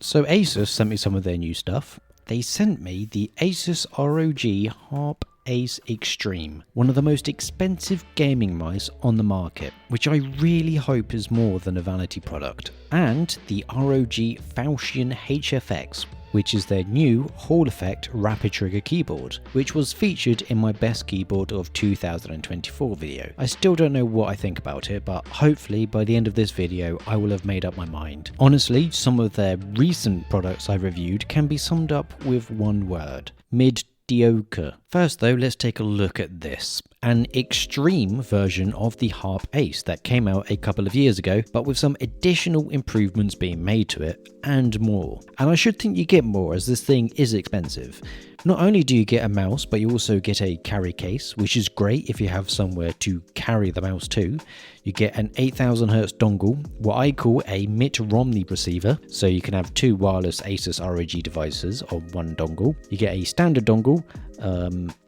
So ASUS sent me some of their new stuff. They sent me the ASUS ROG Harp Ace Extreme, one of the most expensive gaming mice on the market, which I really hope is more than a vanity product, and the ROG Falchion HFX, which is their new Hall Effect Rapid Trigger keyboard, which was featured in my best keyboard of 2024 video. I still don't know what I think about it, but hopefully by the end of this video I will have made up my mind. Honestly, some of their recent products I reviewed can be summed up with one word: mediocre. First though, let's take a look at this. An extreme version of the Harp Ace that came out a couple of years ago, but with some additional improvements being made to it, and more. And I should think you get more, as this thing is expensive. Not only do you get a mouse, but you also get a carry case, which is great if you have somewhere to carry the mouse to. You get an 8000Hz dongle, what I call a Mitt Romney receiver, so you can have two wireless ASUS ROG devices on one dongle. You get a standard dongle,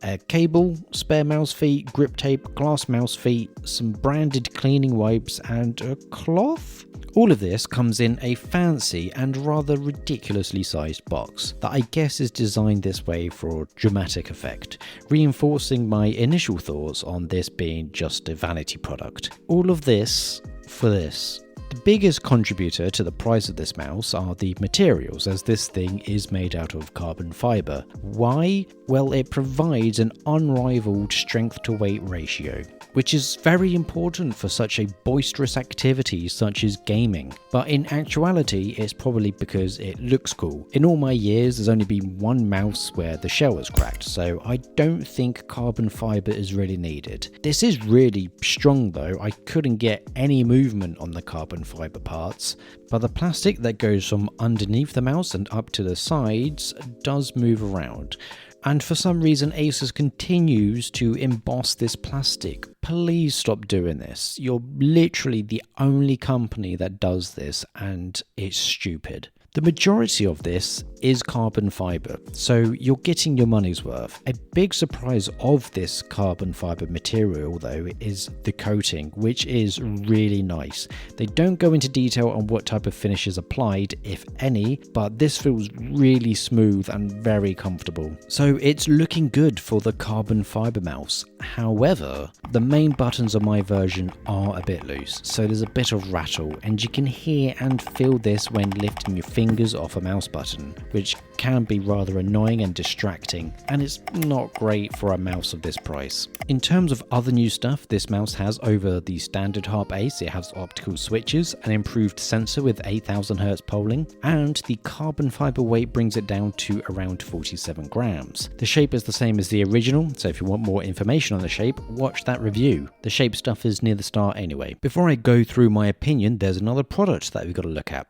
a cable, spare mouse feet, grip tape, glass mouse feet, some branded cleaning wipes, and a cloth? All of this comes in a fancy and rather ridiculously sized box that I guess is designed this way for dramatic effect, reinforcing my initial thoughts on this being just a vanity product. All of this for this. The biggest contributor to the price of this mouse are the materials, as this thing is made out of carbon fiber. Why? Well, it provides an unrivaled strength to weight ratio, which is very important for such a boisterous activity such as gaming. But in actuality, it's probably because it looks cool. In all my years, there's only been one mouse where the shell was cracked, so I don't think carbon fiber is really needed. This is really strong though. I couldn't get any movement on the carbon fiber parts, but the plastic that goes from underneath the mouse and up to the sides does move around. And for some reason ASUS continues to emboss this plastic. Please stop doing this. You're literally the only company that does this, and it's stupid. The majority of this is carbon fiber, so you're getting your money's worth. A big surprise of this carbon fiber material though is the coating, which is really nice. They don't go into detail on what type of finish is applied, if any, but this feels really smooth and very comfortable. So it's looking good for the carbon fiber mouse. However, the main buttons on my version are a bit loose, so there's a bit of rattle, and you can hear and feel this when lifting your fingers off a mouse button, which can be rather annoying and distracting, and it's not great for a mouse of this price. In terms of other new stuff, this mouse has over the standard Harp Ace. It has optical switches, an improved sensor with 8000Hz polling, and the carbon fiber weight brings it down to around 47 grams. The shape is the same as the original, so if you want more information on the shape, watch that review. The shape stuff is near the start anyway. Before I go through my opinion, there's another product that we've got to look at.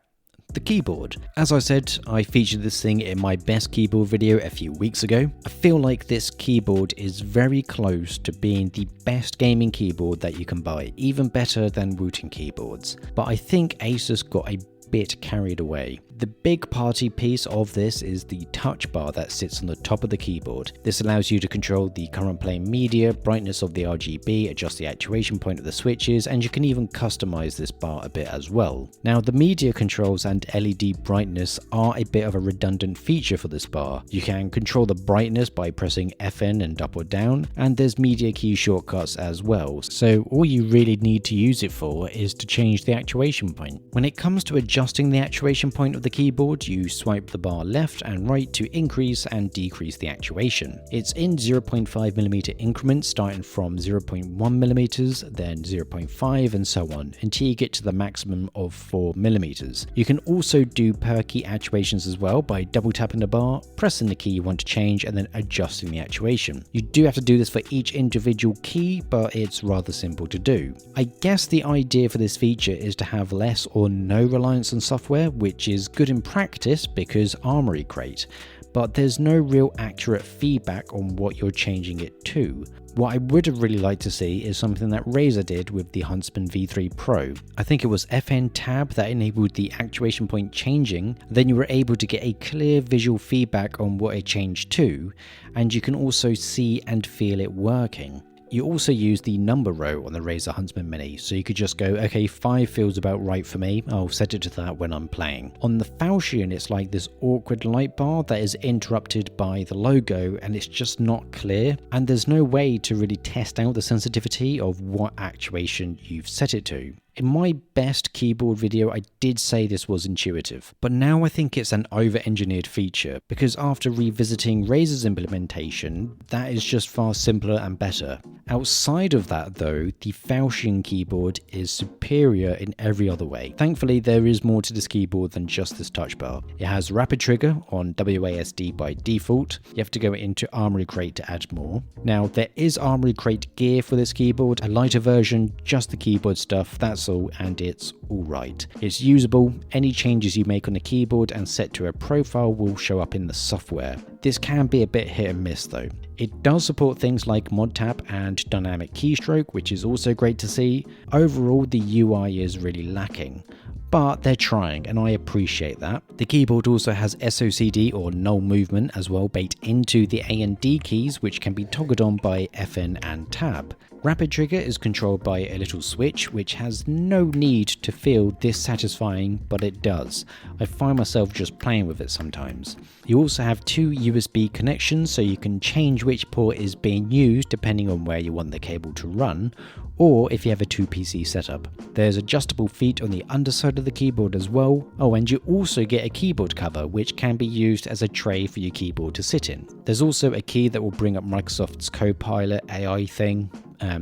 The keyboard. As I said, I featured this thing in my best keyboard video a few weeks ago. I feel like this keyboard is very close to being the best gaming keyboard that you can buy, even better than Wooting keyboards. But I think ASUS got a bit carried away. The big party piece of this is the touch bar that sits on the top of the keyboard. This allows you to control the current playing media, brightness of the RGB, adjust the actuation point of the switches, and you can even customize this bar a bit as well. Now, the media controls and LED brightness are a bit of a redundant feature for this bar. You can control the brightness by pressing FN and up or down, and there's media key shortcuts as well. So all you really need to use it for is to change the actuation point. When it comes to adjusting the actuation point of the keyboard, you swipe the bar left and right to increase and decrease the actuation. It's in 0.5mm increments, starting from 0.1mm, then 0.5 and so on, until you get to the maximum of 4mm. You can also do per key actuations as well by double tapping the bar, pressing the key you want to change, and then adjusting the actuation. You do have to do this for each individual key, but it's rather simple to do. I guess the idea for this feature is to have less or no reliance on software, which is good in practice because Armoury Crate, but there's no real accurate feedback on what you're changing it to. What I would have really liked to see is something that Razer did with the Huntsman V3 Pro. I think it was FN tab that enabled the actuation point changing, then you were able to get a clear visual feedback on what it changed to, and you can also see and feel it working. You also use the number row on the Razer Huntsman Mini, so you could just go, okay, 5 feels about right for me, I'll set it to that when I'm playing. On the Falchion, it's like this awkward light bar that is interrupted by the logo, and it's just not clear, and there's no way to really test out the sensitivity of what actuation you've set it to. In my best keyboard video, I did say this was intuitive, but now I think it's an over-engineered feature, because after revisiting Razer's implementation, that is just far simpler and better. Outside of that though, the Falchion keyboard is superior in every other way. Thankfully, there is more to this keyboard than just this touch bar. It has rapid trigger on WASD by default. You have to go into Armoury Crate to add more. Now, there is Armoury Crate gear for this keyboard, a lighter version, just the keyboard stuff, that's all, and it's alright. It's usable, any changes you make on the keyboard and set to a profile will show up in the software. This can be a bit hit and miss though. It does support things like mod tap and dynamic keystroke, which is also great to see. Overall, the UI is really lacking, but they're trying and I appreciate that. The keyboard also has SOCD or null movement as well baked into the A and D keys, which can be toggled on by FN and tab. Rapid trigger is controlled by a little switch, which has no need to feel this satisfying, but it does. I find myself just playing with it sometimes. You also have 2 USB connections, so you can change which port is being used depending on where you want the cable to run, or if you have a 2 PC setup. There's adjustable feet on the underside of the keyboard as well. Oh, and you also get a keyboard cover, which can be used as a tray for your keyboard to sit in. There's also a key that will bring up Microsoft's Copilot AI thing.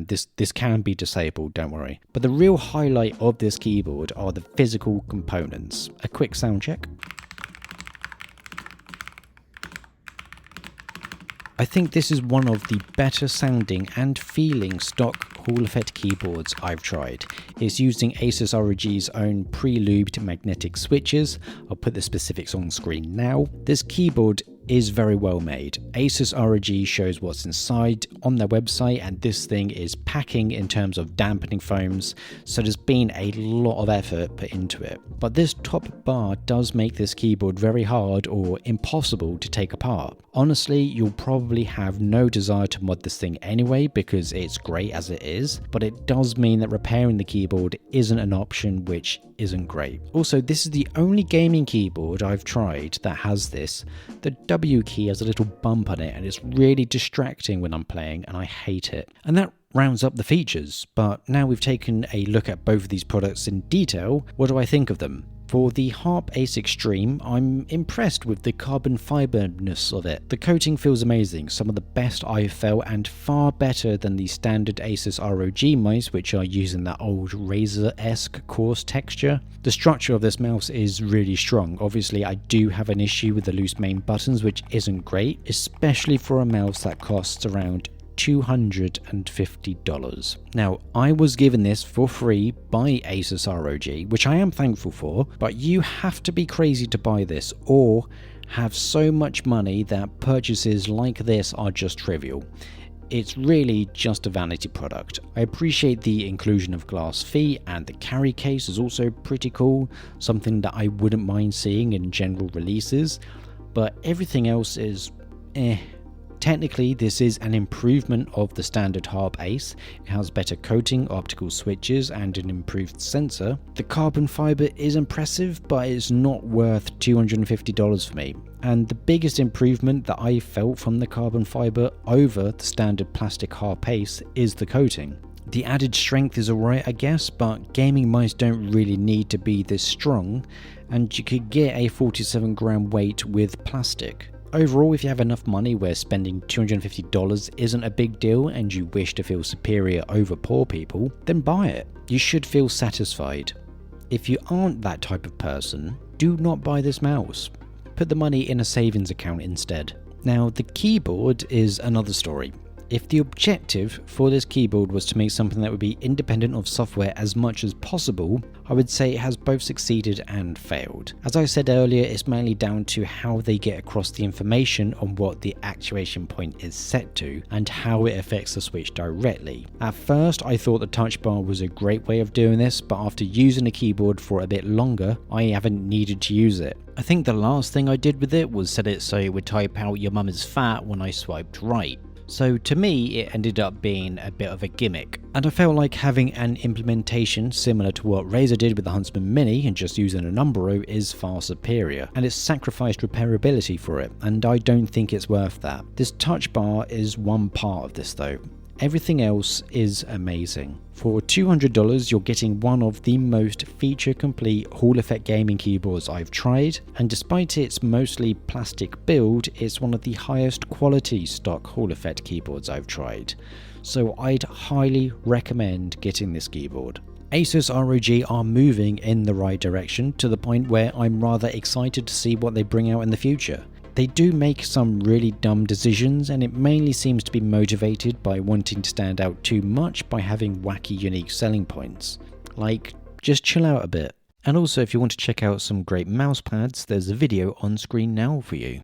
This can be disabled, don't worry. But the real highlight of this keyboard are the physical components. A quick sound check. I think this is one of the better sounding and feeling stock Hall Effect keyboards I've tried. It's using ASUS ROG's own pre-lubed magnetic switches. I'll put the specifics on screen now. This keyboard is very well made. ASUS ROG shows what's inside on their website, and this thing is packing in terms of dampening foams, so there's been a lot of effort put into it. But this top bar does make this keyboard very hard or impossible to take apart. Honestly, you'll probably have no desire to mod this thing anyway because it's great as it is, but it does mean that repairing the keyboard isn't an option, which isn't great. Also, this is the only gaming keyboard I've tried that has this. The W key has a little bump on it and it's really distracting when I'm playing and I hate it. And that rounds up the features, but now we've taken a look at both of these products in detail, what do I think of them? For the Harp Ace Extreme, I'm impressed with the carbon fiberness of it. The coating feels amazing, some of the best I've felt and far better than the standard ASUS ROG mice, which are using that old Razer-esque coarse texture. The structure of this mouse is really strong. Obviously, I do have an issue with the loose main buttons, which isn't great, especially for a mouse that costs around $250. Now, I was given this for free by ASUS ROG, which I am thankful for, but you have to be crazy to buy this or have so much money that purchases like this are just trivial. It's really just a vanity product. I appreciate the inclusion of glass feet, and the carry case is also pretty cool, something that I wouldn't mind seeing in general releases, but everything else is Technically, this is an improvement of the standard Harp Ace. It has better coating, optical switches, and an improved sensor. The carbon fiber is impressive, but it's not worth $250 for me. And the biggest improvement that I felt from the carbon fiber over the standard plastic Harp Ace is the coating. The added strength is alright, I guess, but gaming mice don't really need to be this strong, and you could get a 47 gram weight with plastic. Overall, if you have enough money where spending $250 isn't a big deal and you wish to feel superior over poor people, then buy it. You should feel satisfied. If you aren't that type of person, do not buy this mouse. Put the money in a savings account instead. Now, the keyboard is another story. If the objective for this keyboard was to make something that would be independent of software as much as possible, I would say it has both succeeded and failed. As I said earlier, it's mainly down to how they get across the information on what the actuation point is set to and how it affects the switch directly. At first, I thought the touch bar was a great way of doing this, but after using the keyboard for a bit longer, I haven't needed to use it. I think the last thing I did with it was set it so it would type out your mum is fat when I swiped right. So to me, it ended up being a bit of a gimmick, and I felt like having an implementation similar to what Razer did with the Huntsman Mini and just using a number row is far superior, and it's sacrificed repairability for it, and I don't think it's worth that. This touch bar is one part of this though. Everything else is amazing. For $200, you're getting one of the most feature-complete Hall Effect gaming keyboards I've tried, and despite its mostly plastic build, it's one of the highest quality stock Hall Effect keyboards I've tried. So I'd highly recommend getting this keyboard. ASUS ROG are moving in the right direction to the point where I'm rather excited to see what they bring out in the future. They do make some really dumb decisions, and it mainly seems to be motivated by wanting to stand out too much by having wacky unique selling points. Like, just chill out a bit. And also, if you want to check out some great mouse pads, there's a video on screen now for you.